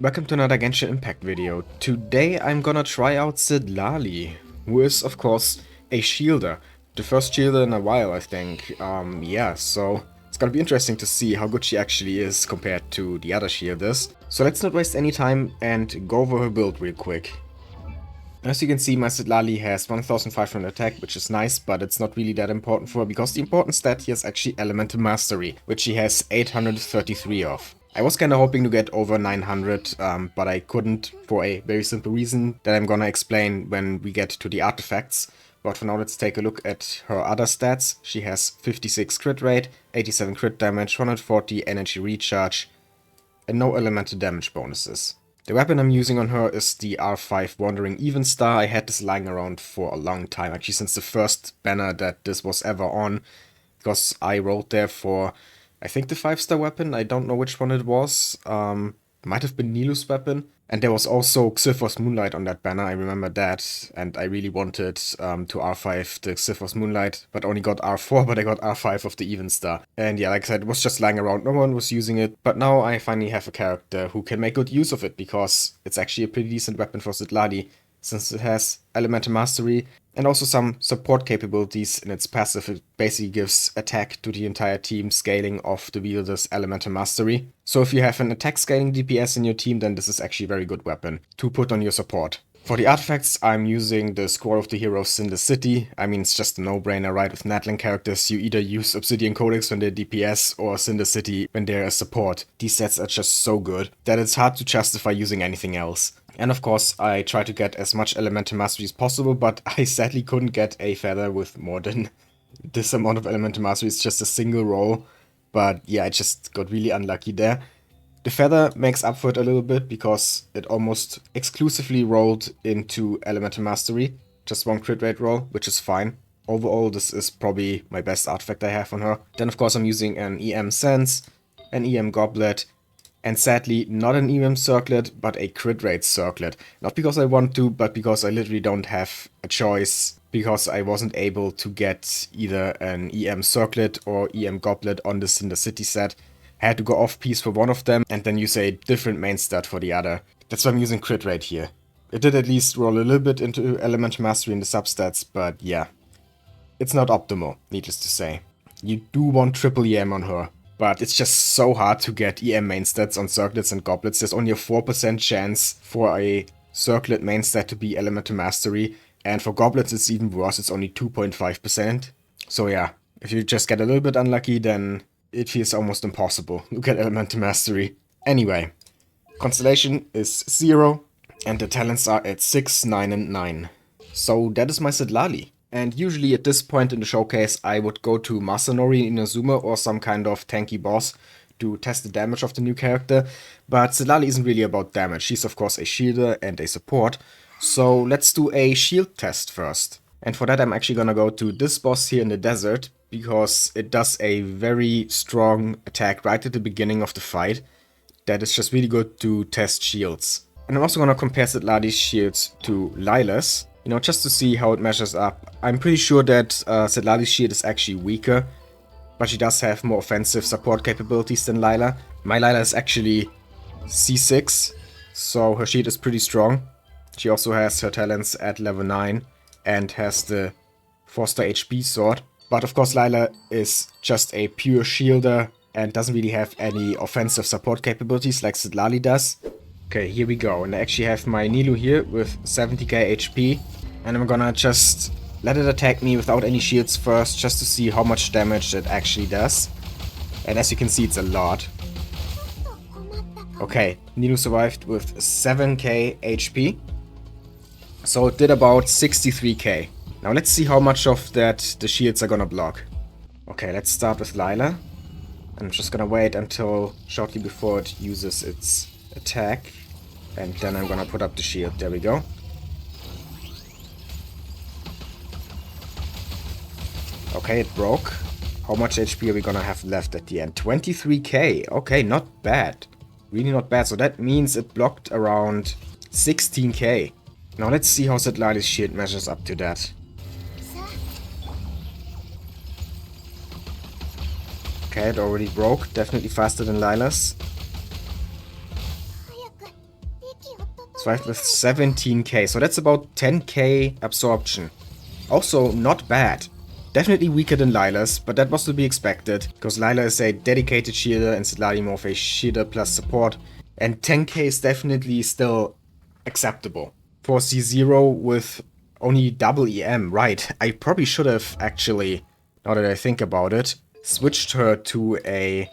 Welcome to another Genshin Impact video. Today I'm gonna try out Citlali, who is of course a shielder. The first shielder in a while, I think. Yeah, so it's gonna be interesting to see how good she actually is compared to the other shielders. So let's not waste any time and go over her build real quick. As you can see, my Citlali has 1500 attack, which is nice, but it's not really that important for her, because the important stat here is actually Elemental Mastery, which she has 833 of. I was kinda hoping to get over 900, but I couldn't for a very simple reason that I'm gonna explain when we get to the artifacts. But for now, let's take a look at her other stats. She has 56 crit rate, 87 crit damage, 140 energy recharge, and no elemental damage bonuses. The weapon I'm using on her is the R5 Wandering Even Star. I had this lying around for a long time, actually since the first banner that this was ever on, because I rolled there for, I think, the 5-star weapon. I don't know which one it was. Might have been Nilu's weapon. And there was also Xilphos Moonlight on that banner, I remember that. And I really wanted to R5 the Xilphos Moonlight, but only got R4, but I got R5 of the Even Star. And yeah, like I said, it was just lying around, no one was using it. But now I finally have a character who can make good use of it, because it's actually a pretty decent weapon for Citlali, since it has Elemental Mastery and also some support capabilities in its passive. It basically gives attack to the entire team, scaling of the wielder's Elemental Mastery. So if you have an attack scaling DPS in your team, then this is actually a very good weapon to put on your support. For the artifacts, I'm using the Scroll of the Heroes in the City. I mean, it's just a no-brainer, right? With Natlan characters, you either use Obsidian Codex when they're DPS or Cinder City when they're a support. These sets are just so good that it's hard to justify using anything else. And of course, I try to get as much Elemental Mastery as possible, but I sadly couldn't get a feather with more than this amount of Elemental Mastery. It's just a single roll. But yeah, I just got really unlucky there. The feather makes up for it a little bit, because it almost exclusively rolled into Elemental Mastery. Just one crit rate roll, which is fine. Overall, this is probably my best artifact I have on her. Then of course I'm using an EM Sense, an EM Goblet, and sadly not an EM Circlet, but a crit rate Circlet. Not because I want to, but because I literally don't have a choice, because I wasn't able to get either an EM Circlet or EM Goblet on the Cinder City set. I had to go off-piece for one of them, and then use a different main stat for the other. That's why I'm using crit rate here. It did at least roll a little bit into Elemental Mastery in the substats, but yeah. It's not optimal, needless to say. You do want triple EM on her, but it's just so hard to get EM main stats on Circlets and Goblets. There's only a 4% chance for a Circlet main stat to be Elemental Mastery, and for Goblets it's even worse, it's only 2.5%. So yeah, if you just get a little bit unlucky, then it feels almost impossible to get Elemental Mastery. Anyway, Constellation is 0, and the talents are at 6, 9, and 9. So that is my Citlali. And usually at this point in the showcase, I would go to Masanori Inazuma or some kind of tanky boss to test the damage of the new character. But Citlali isn't really about damage. She's of course a shielder and a support. So let's do a shield test first. And for that I'm actually gonna go to this boss here in the desert, because it does a very strong attack right at the beginning of the fight. That is just really good to test shields. And I'm also gonna compare Citlali's shields to Layla's, you know, just to see how it measures up. I'm pretty sure that Citlali's shield is actually weaker, but she does have more offensive support capabilities than Layla. My Layla is actually C6, so her shield is pretty strong. She also has her talents at level 9 and has the 4-star HP sword. But of course Layla is just a pure shielder and doesn't really have any offensive support capabilities like Citlali does. Okay, here we go, and I actually have my Nilu here with 70k HP, and I'm gonna just let it attack me without any shields first, just to see how much damage it actually does. And as you can see, it's a lot. Okay, Nilu survived with 7k HP, so it did about 63k. Now let's see how much of that the shields are gonna block. Okay, let's start with Layla. I'm just gonna wait until shortly before it uses its attack, and then I'm gonna put up the shield. There we go. Okay, it broke. How much HP are we gonna have left at the end? 23k. Okay, not bad. Really not bad. So that means it blocked around 16k. Now let's see how Citlali's shield measures up to that. Okay, it already broke. Definitely faster than Layla's. Survived with 17k, so that's about 10k absorption. Also, not bad. Definitely weaker than Layla's, but that was to be expected, because Layla is a dedicated shielder and Citlali more of a shielder plus support, and 10k is definitely still acceptable. For C0 with only double EM, right, I probably should have actually, now that I think about it, switched her to a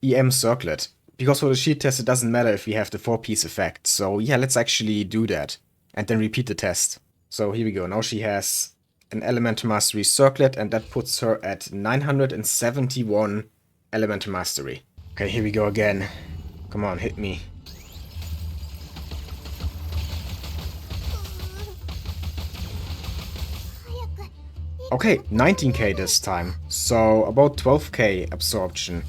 EM circlet. Because for the shield test it doesn't matter if we have the 4-piece effect, so yeah, let's actually do that, and then repeat the test. So here we go, now she has an Elemental Mastery circlet, and that puts her at 971 Elemental Mastery. Okay, here we go again. Come on, hit me. Okay, 19k this time, so about 12k absorption.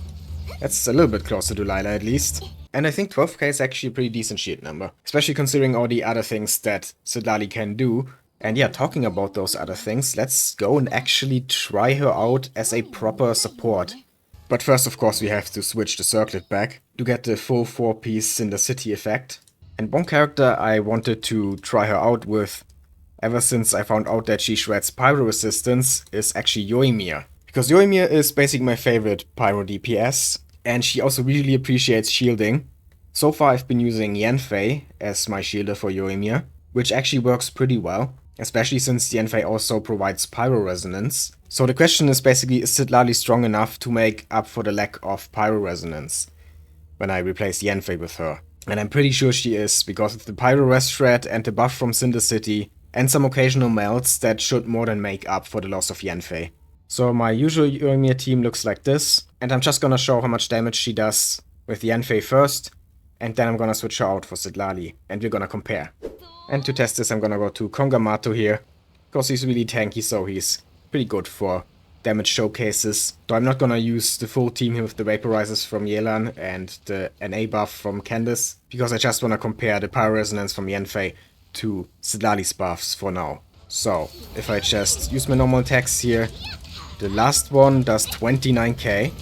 That's a little bit closer to Layla at least. And I think 12k is actually a pretty decent shield number, especially considering all the other things that Citlali can do. And yeah, talking about those other things, let's go and actually try her out as a proper support. But first, of course, we have to switch the circlet back to get the full 4-piece Cinder City effect. And one character I wanted to try her out with, ever since I found out that she shreds Pyro resistance, is actually Yoimiya. Because Yoimiya is basically my favorite Pyro DPS, and she also really appreciates shielding. So far I've been using Yanfei as my shielder for Yoimiya, which actually works pretty well. Especially since Yanfei also provides Pyro Resonance. So the question is basically, is Citlali strong enough to make up for the lack of Pyro Resonance when I replace Yanfei with her? And I'm pretty sure she is, because of the Pyro Res shred and the buff from Cinder City, and some occasional melts that should more than make up for the loss of Yanfei. So my usual Yoimiya team looks like this, and I'm just gonna show how much damage she does with Yanfei first, and then I'm gonna switch her out for Citlali, and we're gonna compare. And to test this, I'm gonna go to Kongamato here, because he's really tanky, so he's pretty good for damage showcases. Though I'm not gonna use the full team here with the Vaporizers from Yelan and the NA buff from Candice, because I just wanna compare the Pyro Resonance from Yanfei to Citlali's buffs for now. So, if I just use my normal attacks here, the last one does 29k.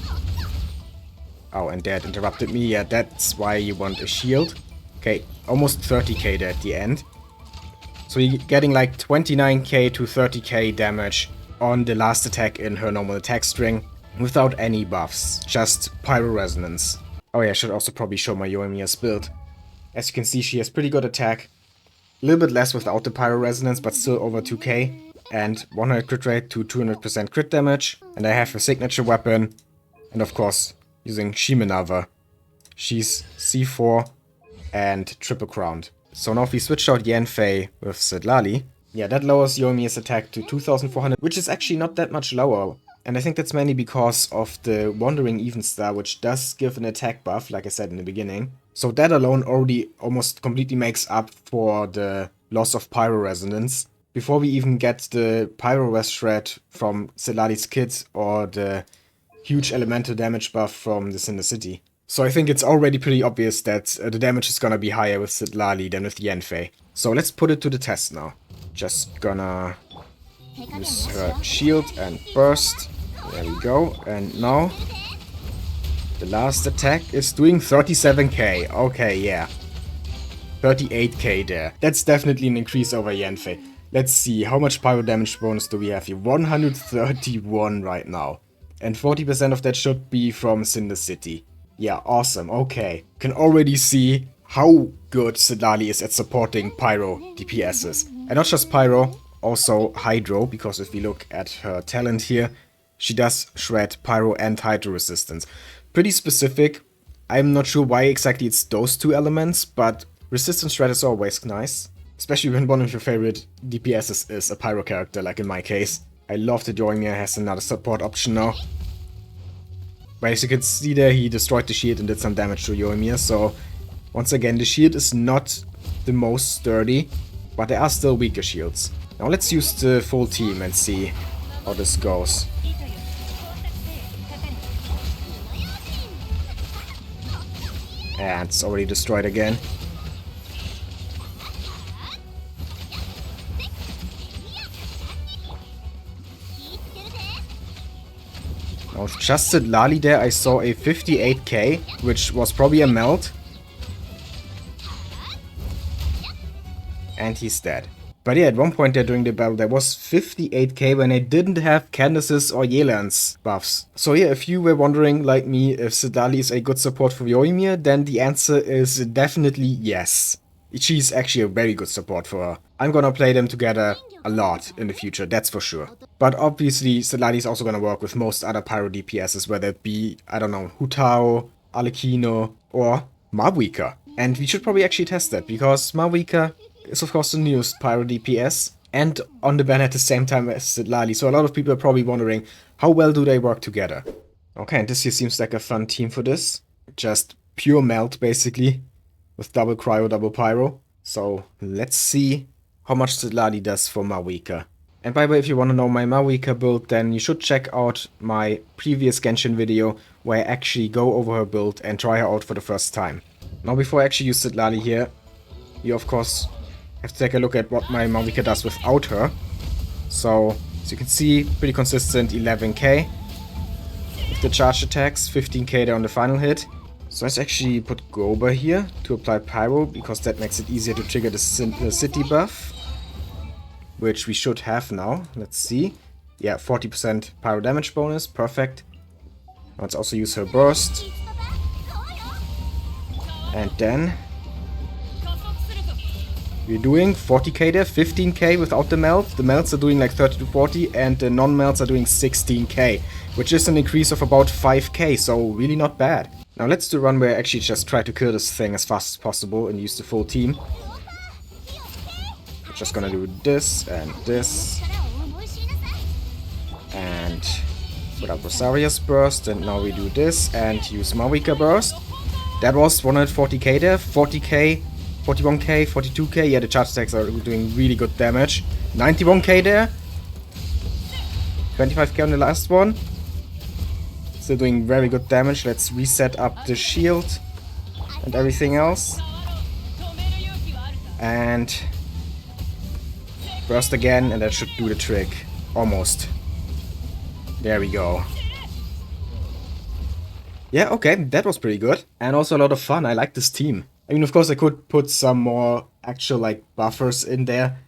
Oh, and that interrupted me. Yeah, that's why you want a shield. Okay, almost 30k there at the end. So you're getting like 29k to 30k damage on the last attack in her normal attack string without any buffs, just Pyro Resonance. Oh yeah, I should also probably show my Yoimiya's build. As you can see, she has pretty good attack, a little bit less without the Pyro Resonance, but still over 2k, and 100 crit rate to 200% crit damage, and I have a signature weapon, and of course, using Shimenava. She's C4 and triple crowned. So now if we switch out Yanfei with Citlali, yeah, that lowers Yoimiya's attack to 2400, which is actually not that much lower. And I think that's mainly because of the Wandering Even Star, which does give an attack buff, like I said in the beginning. So that alone already almost completely makes up for the loss of Pyro Resonance, before we even get the Pyro Res shred from Citlali's kit or the huge elemental damage buff from the Cinder City. So I think it's already pretty obvious that the damage is gonna be higher with Citlali than with Yanfei. So let's put it to the test now. Just gonna use her shield and burst. There we go. And now the last attack is doing 37k. Okay, yeah. 38k there. That's definitely an increase over Yanfei. Let's see, how much pyro damage bonus do we have here? 131 right now. And 40% of that should be from Cinder City. Yeah, awesome, okay. Can already see how good Citlali is at supporting Pyro DPSs. And not just Pyro, also Hydro, because if we look at her talent here, she does shred Pyro and Hydro resistance. Pretty specific. I'm not sure why exactly it's those two elements, but resistance shred is always nice. Especially when one of your favorite DPSs is a Pyro character, like in my case. I love that Yoimiya has another support option now. But as you can see there, he destroyed the shield and did some damage to Yoimiya, so once again, the shield is not the most sturdy, but there are still weaker shields. Now let's use the full team and see how this goes. And it's already destroyed again. Now with just Citlali there, I saw a 58k, which was probably a melt. And he's dead. But yeah, at one point there during the battle, there was 58k when I didn't have Candace's or Yelan's buffs. So yeah, if you were wondering, like me, if Citlali is a good support for Yoimiya, then the answer is definitely yes. She's actually a very good support for her. I'm gonna play them together a lot in the future, that's for sure. But obviously, Citlali is also gonna work with most other Pyro DPSs, whether it be, I don't know, Hutao, Arlecchino, or Mavuika. And we should probably actually test that, because Mavuika is of course the newest Pyro DPS, and on the ban at the same time as Citlali, so a lot of people are probably wondering, how well do they work together? Okay, and this here seems like a fun team for this. Just pure melt, basically, with double cryo, double pyro. So let's see how much Citlali does for Mavuika. And by the way, if you want to know my Mavuika build, then you should check out my previous Genshin video, where I actually go over her build and try her out for the first time. Now before I actually use Citlali here, you of course have to take a look at what my Mavuika does without her. So, as you can see, pretty consistent 11k. With the charge attacks, 15k there on the final hit. So let's actually put Goba here to apply Pyro, because that makes it easier to trigger the city buff. Which we should have now. Let's see. Yeah, 40% Pyro damage bonus, perfect. Let's also use her burst. And then we're doing 40k there, 15k without the melt. The melts are doing like 30 to 40, and the non-melts are doing 16k, which is an increase of about 5k, so really not bad. Now let's do a run where I actually just try to kill this thing as fast as possible and use the full team. I'm just gonna do this and this. And put up Rosaria's burst, and now we do this and use Mavuika burst. That was 140k there, 40k, 41k, 42k, yeah, the charge attacks are doing really good damage. 91k there. 25k on the last one. Still doing very good damage. Let's reset up the shield and everything else. And burst again, and that should do the trick. Almost. There we go. Yeah, okay, that was pretty good. And also a lot of fun. I like this team. I mean, of course, I could put some more actual, like, buffers in there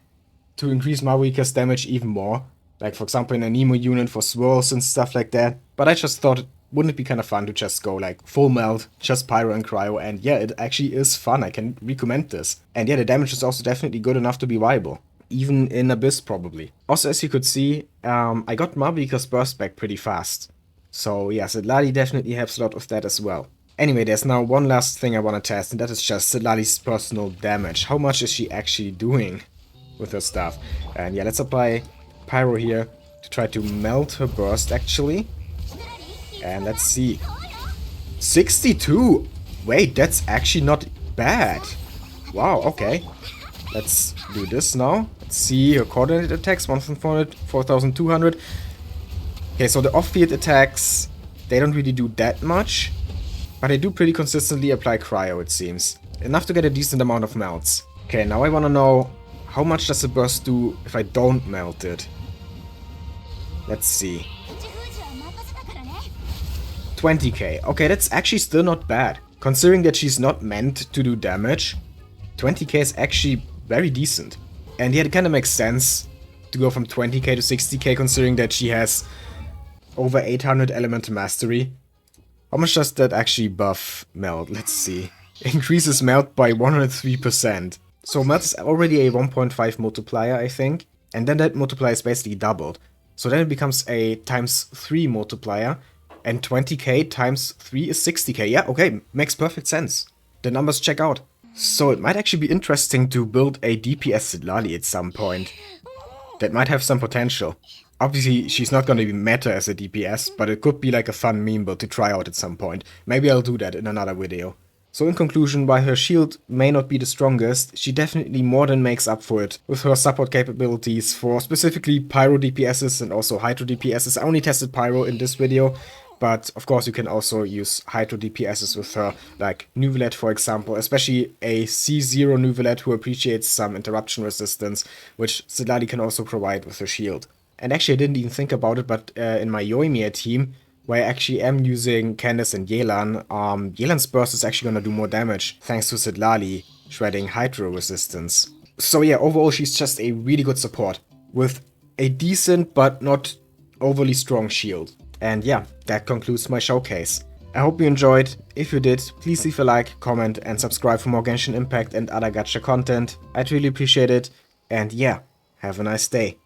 to increase Mavuika's damage even more. Like, for example, in a Nemo unit for swirls and stuff like that. But I just thought, wouldn't it be kind of fun to just go, like, full melt, just Pyro and Cryo. And yeah, it actually is fun. I can recommend this. And yeah, the damage is also definitely good enough to be viable. Even in Abyss, probably. Also, as you could see, I got Mavuika's burst back pretty fast. So yeah, Citlali definitely helps a lot with that as well. Anyway, there's now one last thing I want to test, and that is just Citlali's personal damage. How much is she actually doing with her stuff? And yeah, let's apply Pyro here to try to melt her burst, actually. And let's see. 62! Wait, that's actually not bad. Wow, okay. Let's do this now. Let's see her coordinated attacks, 1,400, 4,200. Okay, so the off-field attacks, they don't really do that much, but they do pretty consistently apply cryo, it seems. Enough to get a decent amount of melts. Okay, now I want to know, how much does the burst do if I don't melt it? Let's see. 20k. Okay, that's actually still not bad. Considering that she's not meant to do damage, 20k is actually very decent. And yeah, it kind of makes sense to go from 20k to 60k, considering that she has over 800 elemental mastery. How much does that actually buff melt? Let's see. Increases melt by 103%. So melt is already a 1.5 multiplier, I think. And then that multiplier is basically doubled. So then it becomes a times 3 multiplier. And 20k times 3 is 60k. Yeah, okay, makes perfect sense. The numbers check out. So it might actually be interesting to build a DPS Citlali at some point. That might have some potential. Obviously, she's not going to be meta as a DPS, but it could be like a fun meme build to try out at some point. Maybe I'll do that in another video. So in conclusion, while her shield may not be the strongest, she definitely more than makes up for it with her support capabilities for specifically Pyro DPSs and also Hydro DPSs. I only tested Pyro in this video, but of course you can also use Hydro DPSs with her, like Nuvelet for example, especially a C0 Nuvelet who appreciates some interruption resistance, which Citlali can also provide with her shield. And actually I didn't even think about it, but in my Yoimiya team, where I actually am using Candace and Yelan, Yelan's burst is actually gonna do more damage, thanks to Citlali shredding Hydro resistance. So yeah, overall she's just a really good support, with a decent but not overly strong shield. And yeah, that concludes my showcase. I hope you enjoyed. If you did, please leave a like, comment, and subscribe for more Genshin Impact and other gacha content. I'd really appreciate it. And yeah, have a nice day.